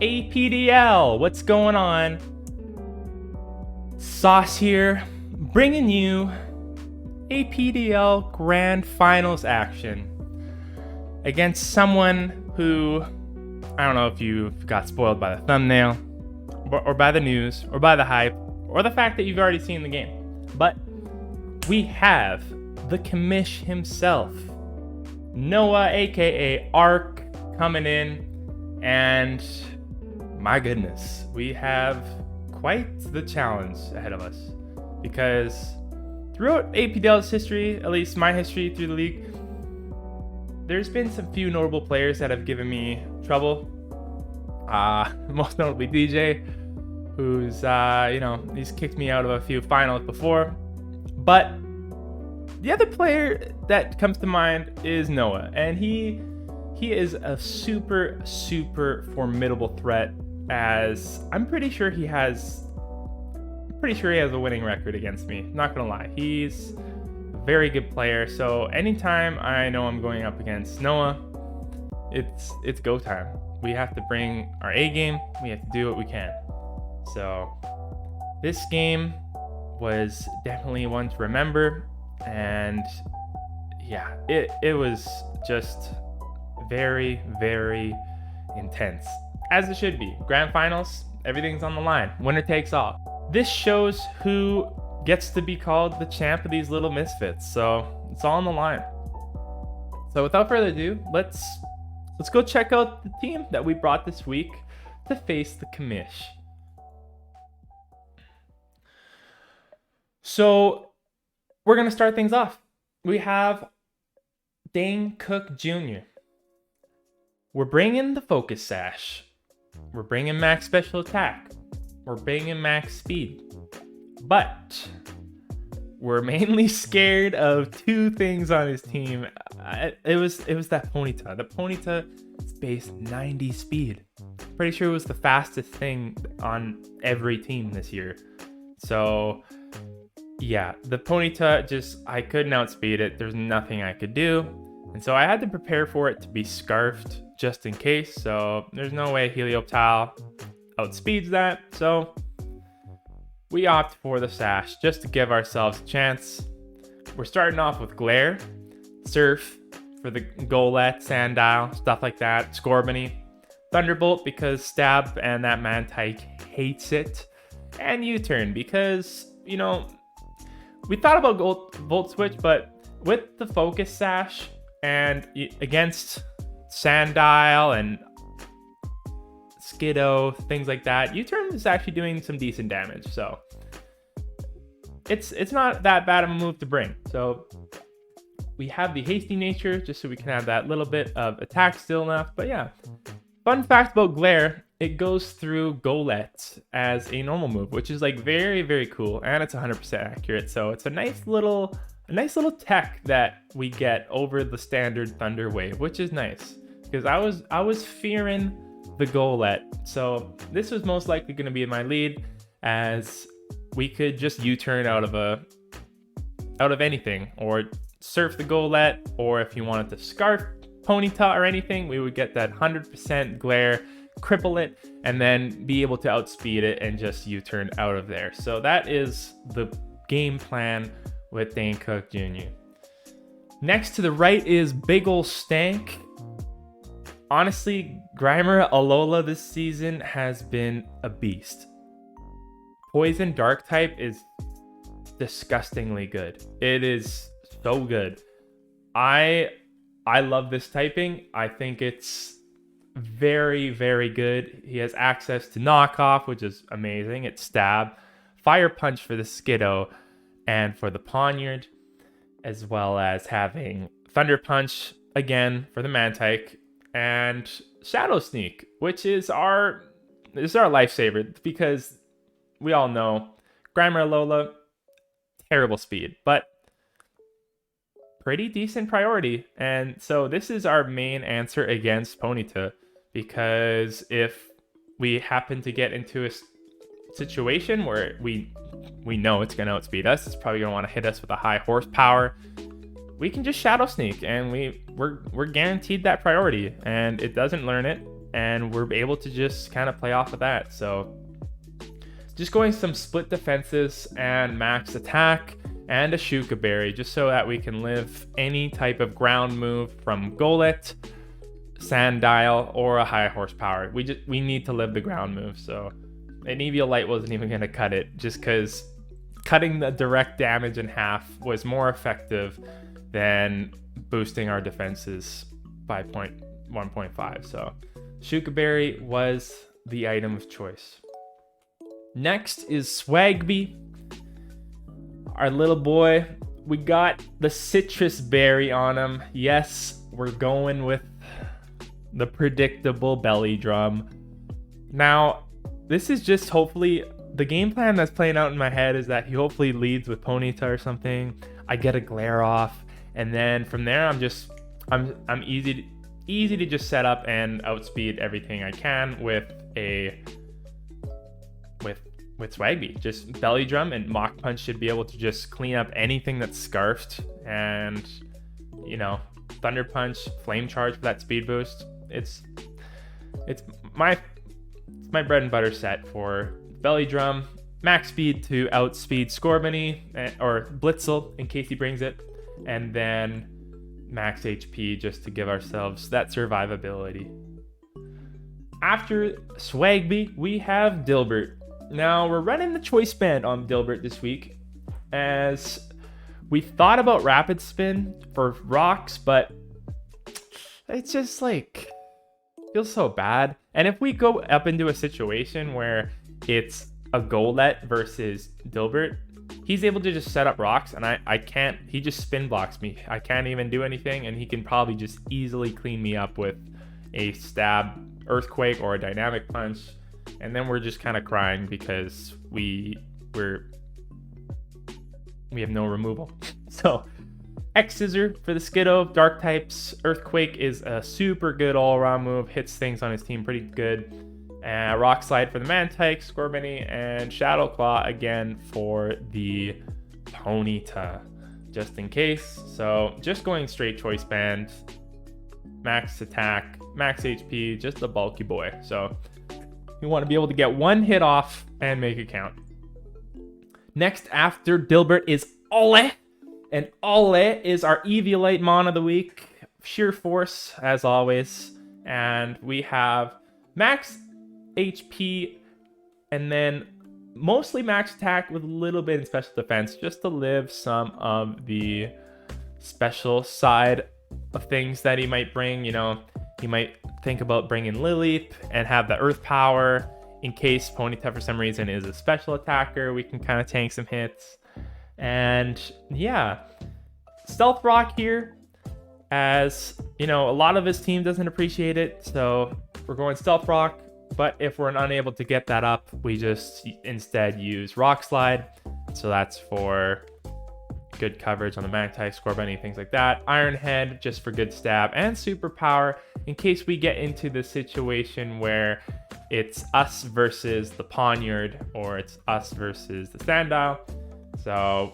APDL, what's going on? Sauce here, bringing you APDL Grand Finals action against someone who, I don't know if you got spoiled by the thumbnail, or by the news, or by the hype, or the fact that you've already seen the game. But we have the commish himself, Noah, aka Ark, coming in, and my goodness, we have quite the challenge ahead of us, because throughout APDL's history, at least my history through the league, there's been some few notable players that have given me trouble. Most notably DJ, who's he's kicked me out of a few finals before. But the other player that comes to mind is Noah, and he is a super formidable threat, as I'm pretty sure he has a winning record against me. Not gonna lie, he's a very good player. So anytime I know I'm going up against Noah, it's go time. We have to bring our A game. We have to do what we can. So this game was definitely one to remember, and yeah, it was just very intense, as it should be. Grand finals, everything's on the line. Winner takes all. This shows who gets to be called the champ of these little misfits, so it's all on the line. So without further ado, let's go check out the team that we brought this week to face the commish. So we're gonna start things off. We have Dane Cook Jr. We're bringing the Focus Sash. We're bringing max special attack. We're bringing max speed. But we're mainly scared of two things on his team. It was that Ponyta. The Ponyta is base 90 speed. Pretty sure it was the fastest thing on every team this year. So yeah, the Ponyta, I couldn't outspeed it. There's nothing I could do. And so I had to prepare for it to be scarfed just in case. So there's no way Helioptile outspeeds that. So we opt for the Sash just to give ourselves a chance. We're starting off with Glare, Surf for the Golett, Sandile, stuff like that, Scorbunny, Thunderbolt because Stab and that Mantike hates it, and U-Turn because, we thought about Volt Switch, but with the Focus Sash and against Sandile and Skiddo, things like that, U-Turn is actually doing some decent damage. So it's not that bad of a move to bring. So we have the hasty nature just so we can have that little bit of attack still enough. But yeah, fun fact about Glare, it goes through Golett as a normal move, which is very cool, and it's 100% accurate. So it's a nice little tech that we get over the standard Thunder Wave, which is nice, because I was fearing the Golett. So this was most likely going to be my lead, as we could just U-turn out of anything, or surf the Golett, or if you wanted to scarf Ponyta or anything, we would get that 100% Glare, cripple it, and then be able to outspeed it and just U-turn out of there. So that is the game plan with Dane Cook Jr. Next to the right is Big Ol' Stank. Honestly, Grimer-Alola this season has been a beast. Poison Dark type is disgustingly good. It is so good. I love this typing. I think it's very good. He has access to Knockoff, which is amazing. It's Stab, Fire Punch for the Skiddo and for the Ponyard, as well as having Thunder Punch again for the Mantike, and Shadow Sneak, which is our lifesaver, because we all know Grimer-Alola, terrible speed, but pretty decent priority. And so this is our main answer against Ponyta, because if we happen to get into a situation where we know it's going to outspeed us, it's probably going to want to hit us with a high horsepower, we can just Shadow Sneak, and we're guaranteed that priority, and it doesn't learn it. and we're able to just kind of play off of that. So just going some split defenses and max attack and a Jkkayy just so that we can live any type of ground move from Golett, Sandile, or a high horsepower. We need to live the ground move. So an Eviolite wasn't even going to cut it, just because cutting the direct damage in half was more effective than boosting our defenses by 1.5. So Jkkayy was the item of choice. Next is Swagby, our little boy. We got the citrus berry on him. Yes, we're going with the predictable belly drum. Now, this is just hopefully the game plan that's playing out in my head is that he hopefully leads with Ponyta or something. I get a glare off, and then from there I'm easy to just set up and outspeed everything I can with Swagby. Just belly drum and Mach Punch should be able to just clean up anything that's scarfed, and you know, Thunder Punch, Flame Charge for that speed boost. It's my bread and butter set for belly drum, max speed to outspeed Scorbunny or Blitzel in case he brings it, and then max HP just to give ourselves that survivability. After Swagby, we have Drilbur. Now we're running the choice band on Drilbur this week, as we thought about rapid spin for rocks, but it's just like feels so bad. And if we go up into a situation where it's a Golett versus Drilbur, he's able to just set up rocks, and I can't. He just spin blocks me. I can't even do anything, and he can probably just easily clean me up with a stab, earthquake, or a dynamic punch, and then we're just kind of crying because we have no removal. So X Scissor for the Skiddo. Dark types. Earthquake is a super good all-around move. Hits things on his team pretty good. Rock Slide for the Mantike, Scorbunny, and Shadow Claw again for the Ponyta, just in case. So just going straight choice band, max attack, max HP, just a bulky boy. So you want to be able to get one hit off and make it count. Next after Drilbur is Ole. And Ole is our Eviolite Mon of the week. Sheer Force, as always. And we have max HP and then mostly max attack with a little bit in special defense, just to live some of the special side of things that he might bring. You know, he might think about bringing Lilip and have the Earth Power in case Ponyta for some reason is a special attacker. We can kind of tank some hits. And yeah, Stealth Rock here, as you know, a lot of his team doesn't appreciate it, so we're going Stealth Rock. But if we're unable to get that up, we just instead use Rock Slide. So that's for good coverage on the Magpie, Scorbunny, things like that. Iron Head just for good stab, and Superpower in case we get into the situation where it's us versus the Poniard, or it's us versus the Sandile. So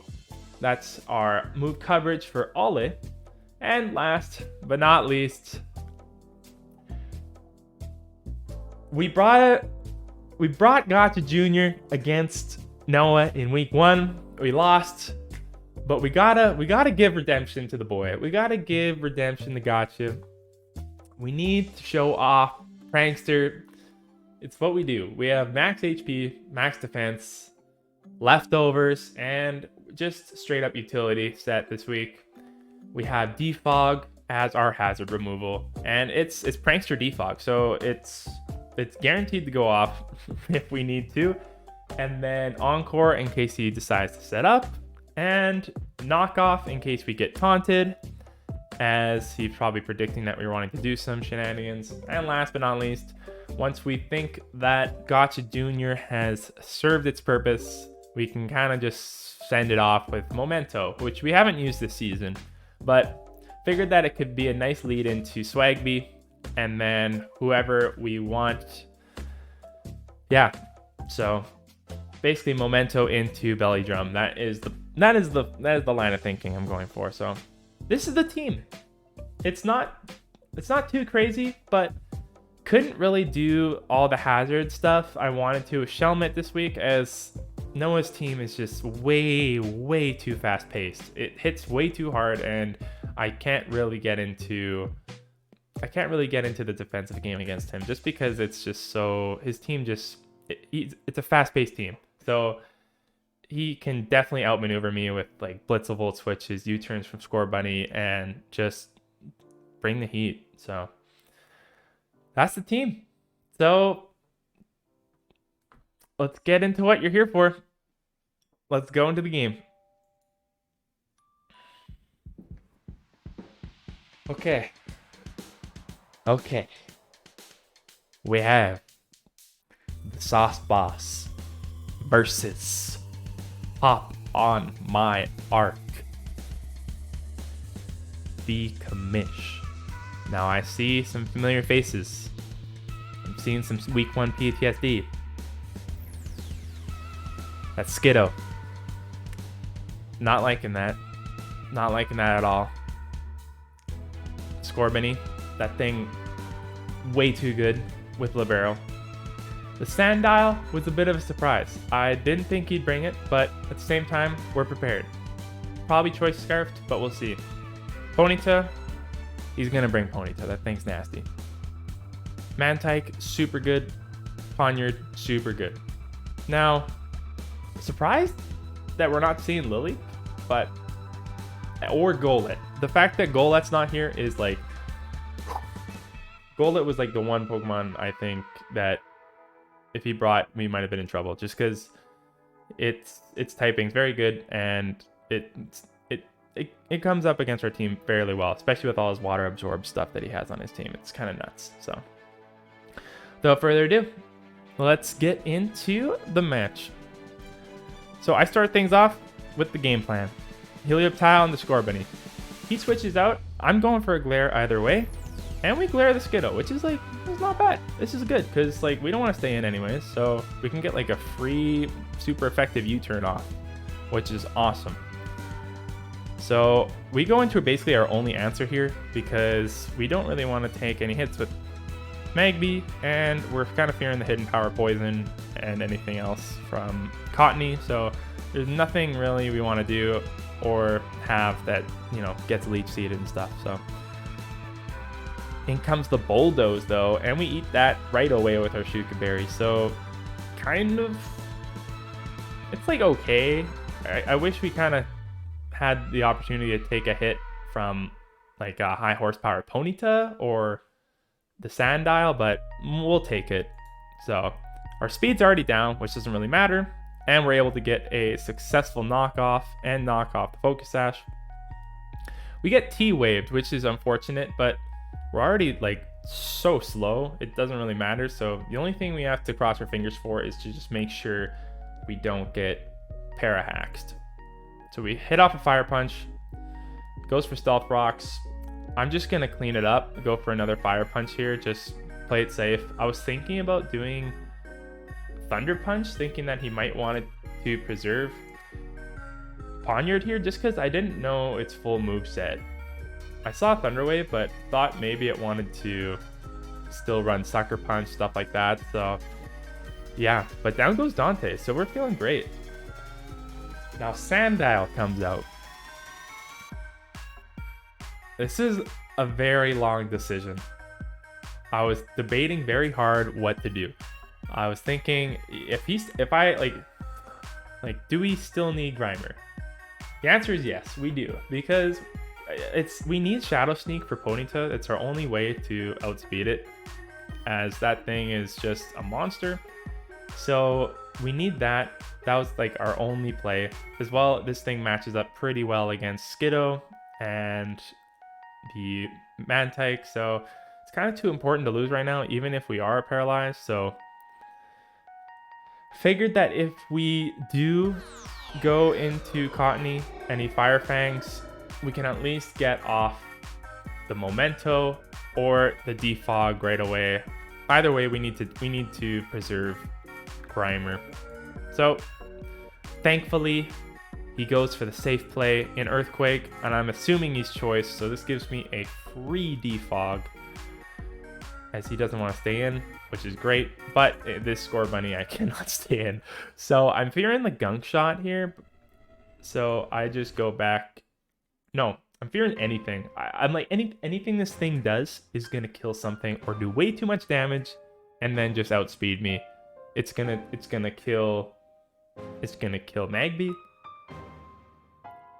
that's our move coverage for Ole. And last but not least, we brought Gotcha Jr. against Noah in week 1. We lost, but we gotta give redemption to the boy. We gotta give redemption to Gotcha. We need to show off Prankster. It's what we do. We have max HP, max defense, leftovers, and just straight up utility set this week. We have Defog as our hazard removal, and it's Prankster Defog, so it's guaranteed to go off if we need to. And then Encore in case he decides to set up, and Knockoff in case we get taunted, as he's probably predicting that we're wanting to do some shenanigans. And last but not least, once we think that Gotcha Jr. has served its purpose, we can kind of just send it off with Memento, which we haven't used this season, but figured that it could be a nice lead into Swagby, and then whoever we want. Yeah, so basically Memento into Belly Drum. That is the line of thinking I'm going for. So this is the team. It's not too crazy, but couldn't really do all the hazard stuff I wanted to with Shelmet this week, as Noah's team is just way too fast paced. It hits way too hard, and I can't really get into the defensive game against him, just because it's just so, his team just, it's a fast paced team. So he can definitely outmaneuver me with like Blitzavolt switches, U-turns from Score Bunny, and just bring the heat. So that's the team. So let's get into what you're here for. Let's go into the game. Okay. We have the Sauce Boss versus Hop on My Arc, the Commish. Now I see some familiar faces. I'm seeing some week 1 PTSD. That's Skiddo. Not liking that. Not liking that at all. Scorbunny. That thing way too good with Libero. The Sandile was a bit of a surprise. I didn't think he'd bring it, but at the same time, we're prepared. Probably Choice Scarfed, but we'll see. Ponyta, he's gonna bring Ponyta. That thing's nasty. Mantike, super good. Ponyard, super good. Now, surprised that we're not seeing Lily, but, or Golett. The fact that Golett's not here is like, Golett was like the one Pokemon I think that if he brought, we might have been in trouble, just because its typing's very good, and it comes up against our team fairly well, especially with all his water absorb stuff that he has on his team. It's kind of nuts. So without further ado, let's get into the match. So I start things off with the game plan. Helioptile and the Scorbunny. He switches out. I'm going for a Glare either way. And we Glare the Skiddo, which is like, it's not bad. This is good, because like we don't want to stay in anyways. So we can get like a free, super effective U-turn off, which is awesome. So we go into basically our only answer here, because we don't really want to take any hits with Magby, and we're kind of fearing the Hidden Power Poison and anything else from Cottonee. So there's nothing really we want to do or have that, you know, gets leech seeded and stuff. So in comes the Bulldoze though, and we eat that right away with our Shuka Berry. So kind of, it's like okay. I wish we kind of had the opportunity to take a hit from like a high horsepower Ponyta or the Sandile, but we'll take it. So our speed's already down, which doesn't really matter, and we're able to get a successful knockoff and knock off the Focus Sash. We get T-waved, which is unfortunate, but we're already like so slow, it doesn't really matter. So the only thing we have to cross our fingers for is to just make sure we don't get para-haxed. So we hit off a Fire Punch, goes for Stealth Rocks. I'm just gonna clean it up, go for another Fire Punch here, just play it safe. I was thinking about doing Thunder Punch, thinking that he might want it to preserve Ponyard here, just because I didn't know its full move set. I saw Thunder Wave, but thought maybe it wanted to still run Sucker Punch, stuff like that. So yeah, but down goes Dante, so we're feeling great. Now Sandile comes out. This is a very long decision. I was debating very hard what to do. I was thinking, if I like, do we still need Grimer? The answer is yes, we do, because we need Shadow Sneak for Ponyta. It's our only way to outspeed it, as that thing is just a monster. So we need that. That was like our only play. As well, this thing matches up pretty well against Skiddo and the Mantike, so it's kind of too important to lose right now, even if we are paralyzed. So figured that if we do go into Cottonee and he Fire Fangs, we can at least get off the Memento or the Defog right away. Either way, we need to preserve Grimer. So thankfully he goes for the safe play in Earthquake, and I'm assuming he's Choice, so this gives me a free Defog. as he doesn't want to stay in, which is great. But this Scorbunny, I cannot stay in. So I'm fearing the Gunk Shot here. So I just go back. No, I'm fearing anything. I'm like, anything this thing does is going to kill something or do way too much damage and then just outspeed me. It's gonna kill Magby.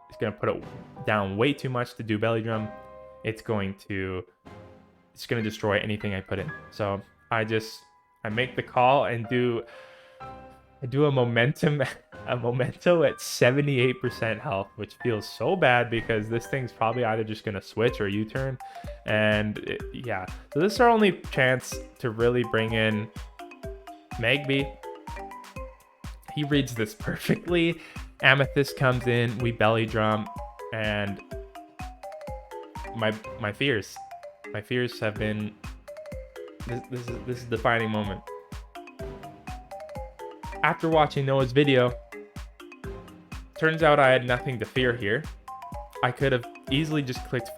It's gonna put it down way too much to do Belly Drum. It's gonna destroy anything I put in. So I make the call and do a momentum at 78% health, which feels so bad because this thing's probably either just gonna switch or U-turn. And yeah, so this is our only chance to really bring in Magby. He reads this perfectly. Amethyst comes in, we Belly Drum, and my fears have been this is a defining moment. After watching Noah's video, turns out I had nothing to fear here. I could have easily just clicked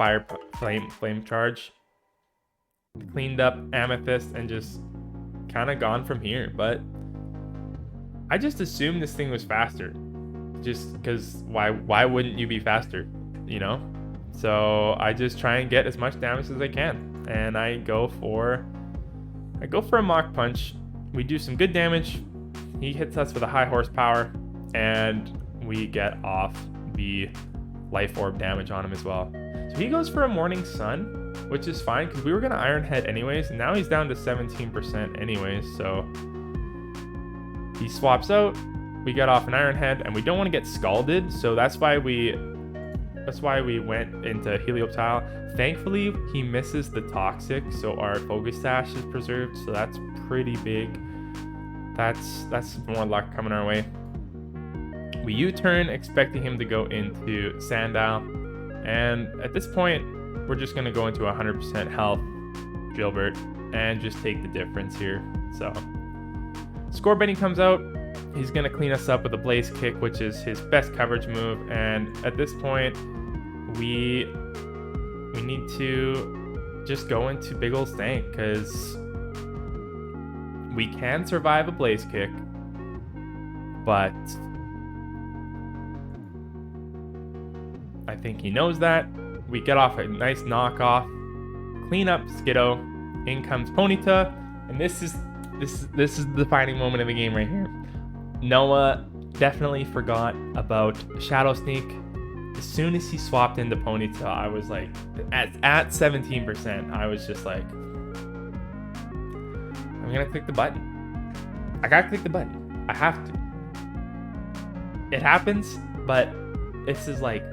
flame charge, cleaned up Amethyst, and just kind of gone from here, but I just assumed this thing was faster, just because why wouldn't you be faster, you know? So I just try and get as much damage as I can, and I go for a Mach Punch. We do some good damage. He hits us with a high horsepower, and we get off the Life Orb damage on him as well. So he goes for a Morning Sun, which is fine because we were gonna Iron Head anyways. Now he's down to 17% anyways, so he swaps out. We get off an Iron Head, and we don't want to get scalded, so that's why we went into Helioptile. Thankfully, he misses the Toxic, so our Focus Sash is preserved, so that's pretty big. That's more luck coming our way. We U-turn, expecting him to go into Sandile, and at this point, we're just gonna go into 100% health Drilbur and just take the difference here. So Scorbunny comes out. He's gonna clean us up with a Blaze Kick, which is his best coverage move, and at this point, we need to just go into big ol' stank because we can survive a Blaze Kick, but I think he knows that. We get off a nice knockoff, clean up Skiddo, in comes Ponyta, and this is the defining moment of the game right here. Noah definitely forgot about Shadow Sneak. As soon as he swapped into Ponyta, I was like, at 17%, I was just like, I'm gonna click the button. I gotta click the button. I have to. It happens, but this is like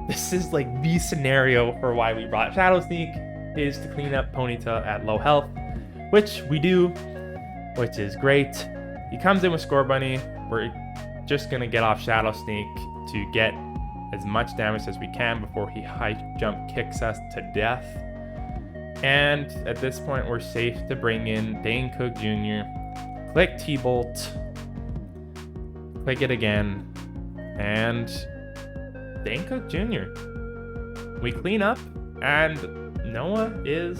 the scenario for why we brought Shadow Sneak, is to clean up Ponyta at low health, which we do, which is great. He comes in with Scorbunny. We're just gonna get off Shadow Sneak to get as much damage as we can before he high jump kicks us to death. And at this point, we're safe to bring in Dane Cook Jr. Click T-Bolt, click it again, and Dane Cook Jr. We clean up, and Noah is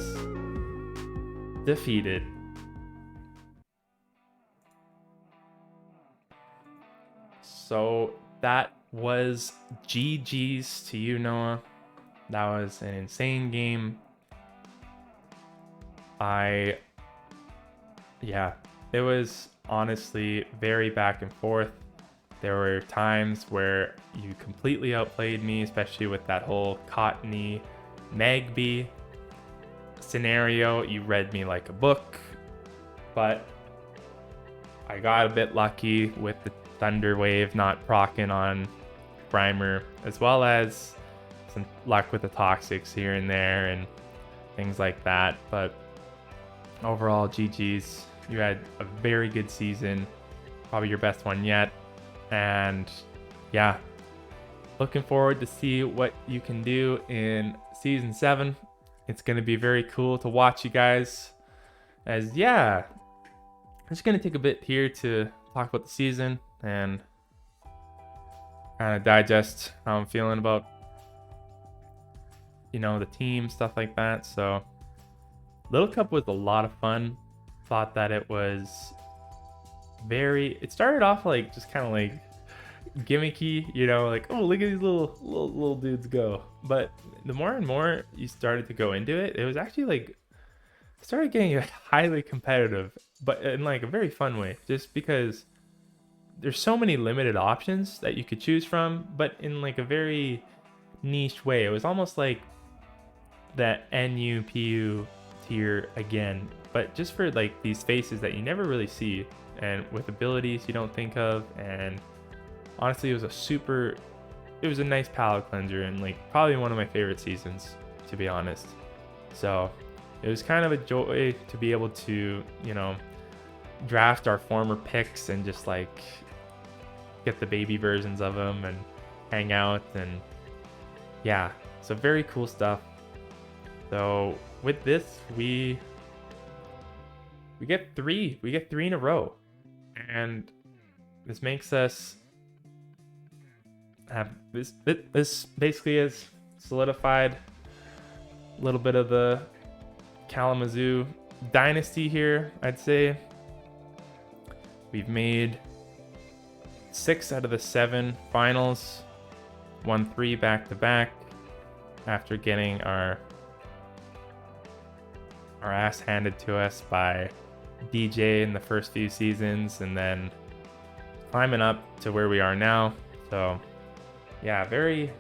defeated. So that was GG's to you, Noah. That was an insane game. It was honestly very back and forth. There were times where you completely outplayed me, especially with that whole Cottonee Magby scenario. You read me like a book, but I got a bit lucky with the Thunder Wave not proccing on Grimer, as well as some luck with the Toxics here and there and things like that. But overall, GG's. You had a very good season, probably your best one yet. And yeah, looking forward to see what you can do in season 7. It's going to be very cool to watch you guys. I'm just going to take a bit here to talk about the season and kind of digest how I'm feeling about, the team, stuff like that. So Little Cup was a lot of fun. Thought that it was it started off like just kind of like gimmicky, you know, like, oh, look at these little dudes go. But the more and more you started to go into it, it was actually like started getting highly competitive, but in like a very fun way, just because there's so many limited options that you could choose from, but in like a very niche way. It was almost like that NU-PU tier again, but just for like these faces that you never really see, and with abilities you don't think of. And honestly, it was a nice palate cleanser, and like probably one of my favorite seasons, to be honest. So it was kind of a joy to be able to, you know, draft our former picks and just like get the baby versions of them and hang out. And yeah, so very cool stuff. So with this, we get three in a row, and this makes us have this basically has solidified a little bit of the Kalamazoo dynasty here. I'd say we've made 6 out of the 7 finals, won 3 back to back after getting our ass handed to us by DJ in the first few seasons, and then climbing up to where we are now. So yeah, very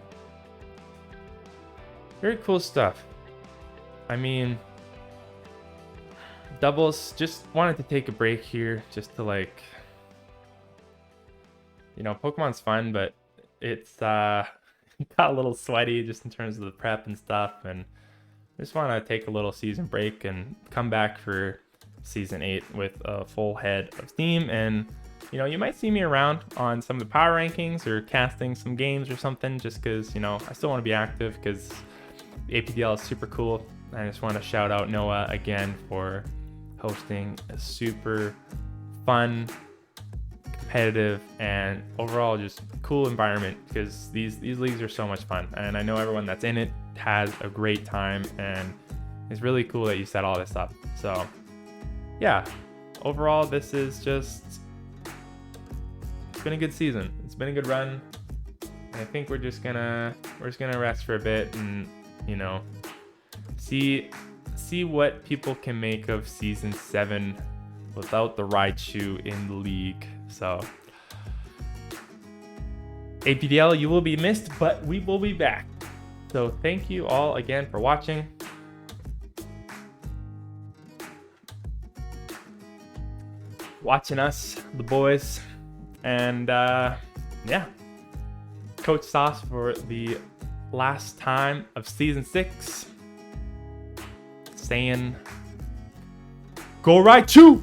cool stuff. I mean, doubles, just wanted to take a break here just to, like, you know, Pokemon's fun, but it's got a little sweaty just in terms of the prep and stuff, and I just want to take a little season break and come back for season 8 with a full head of steam. And you know, you might see me around on some of the power rankings or casting some games or something, just because, you know, I still want to be active, because APDL is super cool. I just want to shout out Noah again for hosting a super fun, competitive, and overall just cool environment, because these leagues are so much fun, and I know everyone that's in it has a great time, and it's really cool that you set all this up. So yeah, overall this is just, it's been a good season, it's been a good run, and I think we're just gonna rest for a bit and, you know, see what people can make of season 7 without the Raichu in the league. So APDL, you will be missed, but we will be back. So thank you all again for watching. Watching us, the boys. And yeah, Coach Sauce for the last time of season 6, saying, go Raichu!